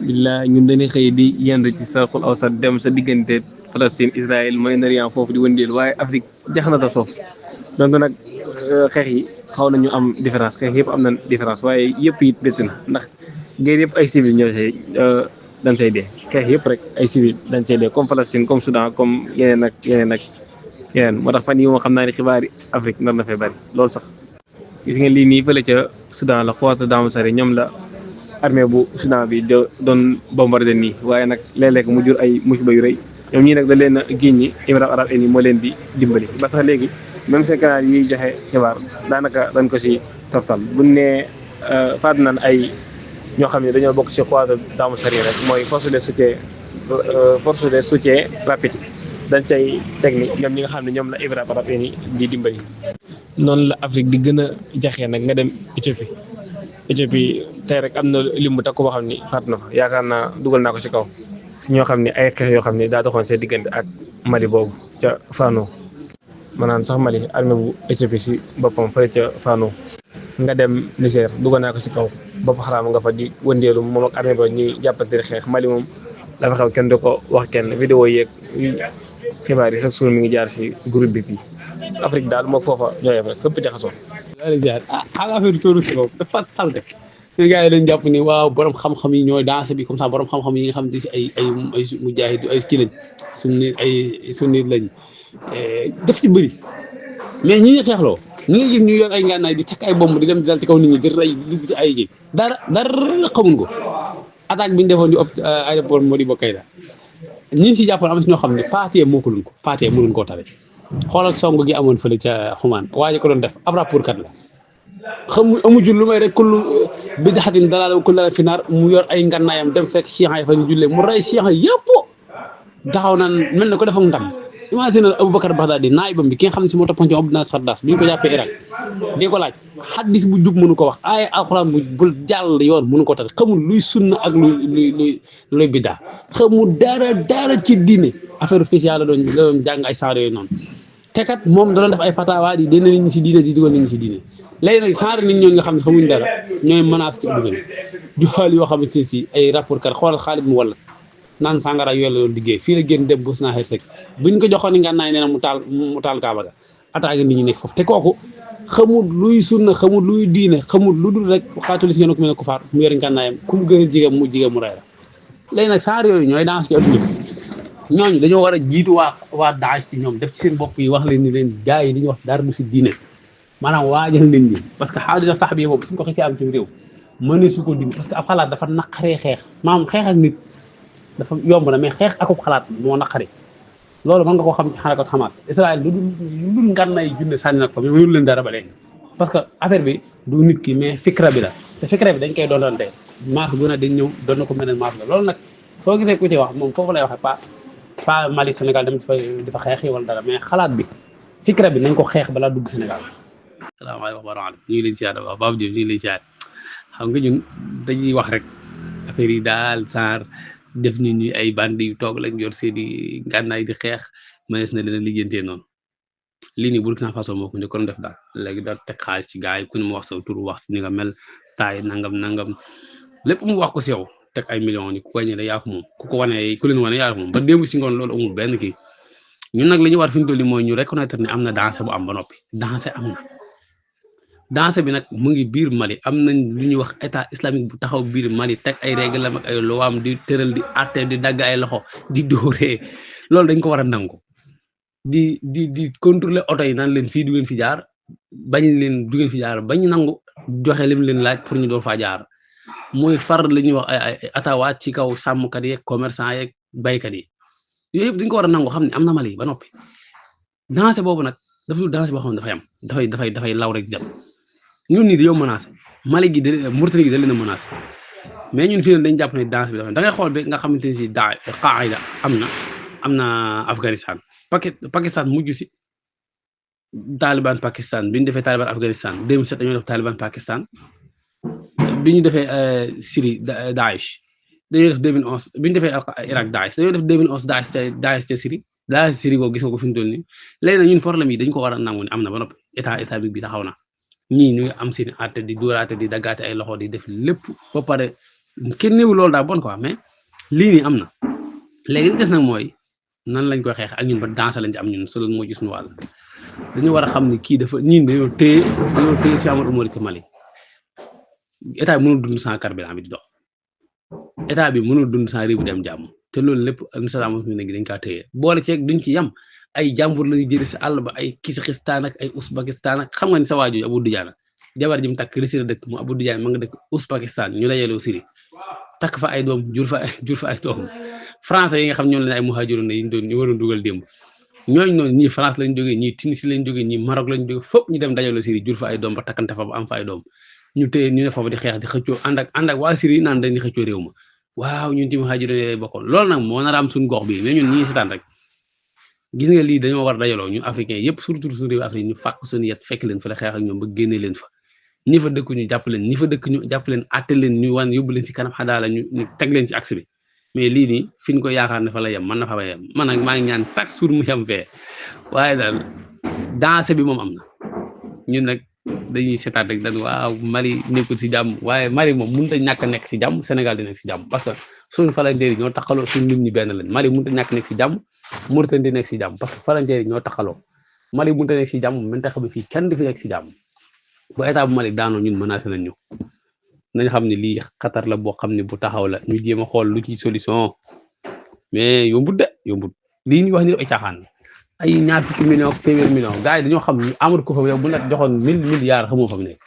billaa ñun dañuy xëy di yendu ci sarxul awsat dem sa diggante Palestine Israël Moyen-Orient foofu di wëndeel waaye Afrique jax na ta soof donc nag xeex yi xaw nañu am différence xeex yëpp am na différence waaye yëpp it bétt na ndax guerre yëpp ay civil ñoo say dañ say dee xeex yëpp rek ay civil dañ say dee comme Palestine comme Soudan comme yeneen moo tax fan yi moo xam naa ne xibaari Afrique nar na fay bari loolu sax gis nga lii nii fële ca Soudan la xoota daamu sare ñoom la armée bu Soudan bi doon bombardé nii waaye nag léeg-léeg mu jur ay musiba yu rëy ñoom ñii nag da leen a giñ ñi Émirats arabes unis moo leen di dimbali ba sax léegi même seen canal yiy joxe xibaar daanaka dañ ko si toftal buñ ne faat nañ ay ñoo xam ne dañoo bokk si xoota daamu sare rek mooy force de soutien rapide dañ cay teg ni ñoom ñi nga xam ne ñoom la Émirats arabes unis di dimbali. noonu la Afrique di gën a jaxee nag nga dem Éthiopie tey rek am na lim bu takku boo xam ni faat na fa yaakaar naa dugal naa ko si kaw si ñoo xam ne ay xeex yoo xam ne daa doxoon seen diggante ak Mali boobu ca Fano maanaam sax Mali armée bu Éthiopie si boppam fële ca Fano nga dem Niger dugal naa ko si kaw bopp xaraam nga fa di wëndeelu moom ak armée ba ñuy jàppante xeex Mali moom dafa xew kenn du ko wax kenn vidéo yeeg xibaar yi chaque jour mi ngi jaar si groupe bi fii Afrique daal moo foofa ñooyee rek fépp jaxasoo. xam affaire tourisme boobu dafa salte ñu gars yi dañ jàpp ni waaw borom xam-xam yi ñooy danse bi comme ça borom xam-xam yi nga xam ne si ay mujaahid ay kii lañ sunni lañ def ci bëri mais ñi xeexloo ñi nga gis ñu yor ay ngànnaay di takk ay bomb di dem di dal ci kaw nit ñi di rey di dugg ci ay kii dara xamuñ ko attaque bi ñu defoon di aéroport Modibo Keïta ñi si jàppoon am si ñoo xam ne Faatiha mokkaluñ ko Faatiha mënuñ koo tare xoolal song gi amoon fële ca xumaan waaye ko doon def ab rapport kat la amu jul lu may rek kullu bid'atin dalaala kullu dalaalin fi naar mu yor ay ngannaayam dem fekk chiites yi fa ñu jullee mu rey chiites yëpp taxaw naan mel na ko def ak ndam imagine Aboubacar Baghdadi naayibam bi ki nga xam ne si moo toppoon ci Abdou Nasser Xaddaaf bi ñu ko jàppee Irak di ko laaj xaddis bu jub mënu ko wax ay alxuraan bu jàll yoon mënu ko tax xamul luy sunna ak luy biddaa xamul dara ci diine affaire officielle la doon jàng ay saar yooyu noonu te kat moom da doon def ay fatawa di dina nit ñi si diine di dugal nit ñi si diine léegi nag saar nit ñooñu nga xam ne xamuñ dara ñooy menace ci adduna bi ju xaal yoo xamante ne si ay rapport kat xoolal Xaalid mu walla naan sàngara yooyu la doon liggéey fii la génn dem Bosnie Hersek buñ ko joxoon ni ngànnaay nee na mu taal Kaaba ga attaque nit ñi nekk foofu te kooku xamul luy sunna xamul luy diine xamul lu dul rek xaatul si ngeen ko mel ne ku faat mu yor ngànnaayam ku mu gën a jigéen mu rey la léegi nag saar yooyu ñooy dans ci adduna bi ñooñu dañoo war a jiitu waa Daesh ci ñoom def ci seen bopp yi wax leen ni leen gars yi dañuy wax dara du si diine maanaam waajal leen ni parce que xaalis sax bi boobu suñ ko xëccee am ci réew mëne su ko dim parce que ab xalaat dafa naqaree xeex maanaam xeex ak nit dafa yomb na mais xeex akub xalaat moo naqari loolu mën nga koo xam ci xarakat Hamas Israël lu dul ngànnaay junne sànni nag fa mais mënul leen dara ba léegi parce que affaire bi du nit ki mais fikra bi la te fikra bi dañ koy doonante maas bu ne dañ ñëw doon na ko mel ne maas la loolu nag soo gisee ku ci wax moom foofu lay waxee pas Mali Sénégal dem dafa xeex wala dara mais xalaat bi fikra bi nañ ko xeex balaa dugg Sénégal. salaamaaleykum wa rahmatulah ñu ngi leen siyaare waaw Babou Diop ñu ngi leen siyaare xam nga ñun dañuy wax rek affaire yi daal saar def nit ñi ay bandi yu toog lañ yor seeni ngànnaay di xeex mënees na leen lijjantee noonu lii nii Burkina Faso moo ko njëkkoon def daal léegi da teg xaalis ci gars yi ku ne mu wax sa tur wax si ni nga mel taay nangam lépp mu wax ko si yow teg ay millions ni ku ko ñëwee yaa ko moom ku ko wane ku leen wane yaa ko moom ba démb si ngoon loolu amul benn kii ñun nag li ñu war fi ñu toll nii mooy ñu reconnaître ne am na danger bu am ba noppi danger am na. danger bi nag mu ngi biir Mali am nañ lu ñuy wax état islamique bu taxaw biir Mali teg ay règlement ak ay lowaam di tëral di àtte di dagg ay loxo di dóoree loolu dañ ko war a nangu di contrôler oto yi naan leen fii du ngeen fi jaar bañ leen du ngeen fi jaar bañ nangu joxe lim leen laaj pour ñu door faa jaar mooy far li ñuy wax ay atawaat ci kaw sàmmkat yeeg commerçant yeeg baykat yi yooyu yëpp dañ ko war a nangu xam ne am na Mali ba noppi danger boobu nag dafa dul danger boo xam ne dafay law rek jëm. ñun nii dañoo menacé Mali gi Mauritanie gi da leen a menacé mais ñun fii dañ jàpp ne danse bi dafa da ngay xool bi nga xamante ne si Qaïda am na Afghanistan Pakistan mujj si Taliban Pakistan bi ñu defee Taliban Afghanistan 2007 dañoo def Taliban Pakistan bi ñu defee Syrie Daesh dañoo def 2011 bi ñu defee Irak Daesh dañoo def 2011 Daesh te Syrie boobu gis nga ko fi mu toll nii léegi nag ñun problème yi dañ ko war a nangu ne am na ba noppi état islamique bi taxaw na. ñii ñu am seen àtte di dóoraate di daggaate ay loxo di def lépp ba pare kenn néew loolu daa bon quoi mais lii nii am na léegi li des nag mooy nan lañ koy xeex ak ñun ba danse lañ ci am ñun solo moo gis nu wàll dañu war a xam ni kii dafa ñin dañoo téye si Amadou Umar ci Mali état bi mënul dund sans carburant bi di dox état bi mënul dund sans réew bi dem jàmm te loolu lépp am fi nekk dañ kaa téye boole ceeg duñ ci yam ay jàmbur lañu jëri si àll ba ay Kyrgyzstan ak ay Ouzbékistan ak xam nga ni sa waajooju Abou Didiane jabar ji mu takk Russie la dëkk mu Abou Didiane ma nga dëkk Ouzbékistan ñu dajaloo Syrie takk fa ay doom jur fa ay doom français yi nga xam ñoom leen ay muhaajiroon yi ñu waroon dugal démb ñooñu noonu ñii France lañ jógee ñii Tunisie lañ jógee ñii Maroc lañ jógee fop ñu dem dajaloo Syrie jur fa ay doom ba takkante fa ba am fa ay doom ñu téye ñu ne foofu di xeex di xëccoo ànd ak waa Syrie naan dañ di xëccoo réew ma waaw ñun ci muhaajiroon yi lay bokkoon loolu nag moo nar a am suñu gox bi mais ñun ñii seetaan rek gis nga lii dañoo war dajaloo ñun africain yëpp surtout suñu réew Afrique ñu fàq suñu yet fekk leen fa la xeex ak ñoom ba génne leen fa ñi fa dëkk ñu jàpp leen ñi fa dëkk ñu jàpp leen àtte leen ñu wan yóbbu leen ci kanam xadaala ñu teg leen ci axe bi mais lii nii fi ñu ko yaakaar ne fa la yem man na fa yem man nag maa ngi ñaan chaque jour mu yem fee waaye daal danse bi moom am na ñun nag dañuy seetaat rek dañ waaw Mali nekkul si jàmm waaye Mali moom mënut a ñàkk a nekk si jàmm Sénégal di nekk si jàmm parce que suñu falanteer yi ñoo taxaloo suñu nit ñi benn leen Mali mënut a ñàkk nekk si jàmm Mauritanie di nekk si jàmm parce que falanteer yi ñoo taxaloo Mali mënut a nekk si jàmm mën ta xam ne fii kenn du fi nekk si jàmm bu état bu Mali daanoo ñun menacé nañ ñu nañ xam ne lii xatar la boo xam ne bu taxaw la ñu jéem a xool lu ci solution mais yombut de yombut lii ñu wax ni ay caaxaan ay ñaar fukki million téeméer million gars yi dañoo xam Amadou Kofa yow bu nekk joxoon 1000 milliards xamoo fa mu nekk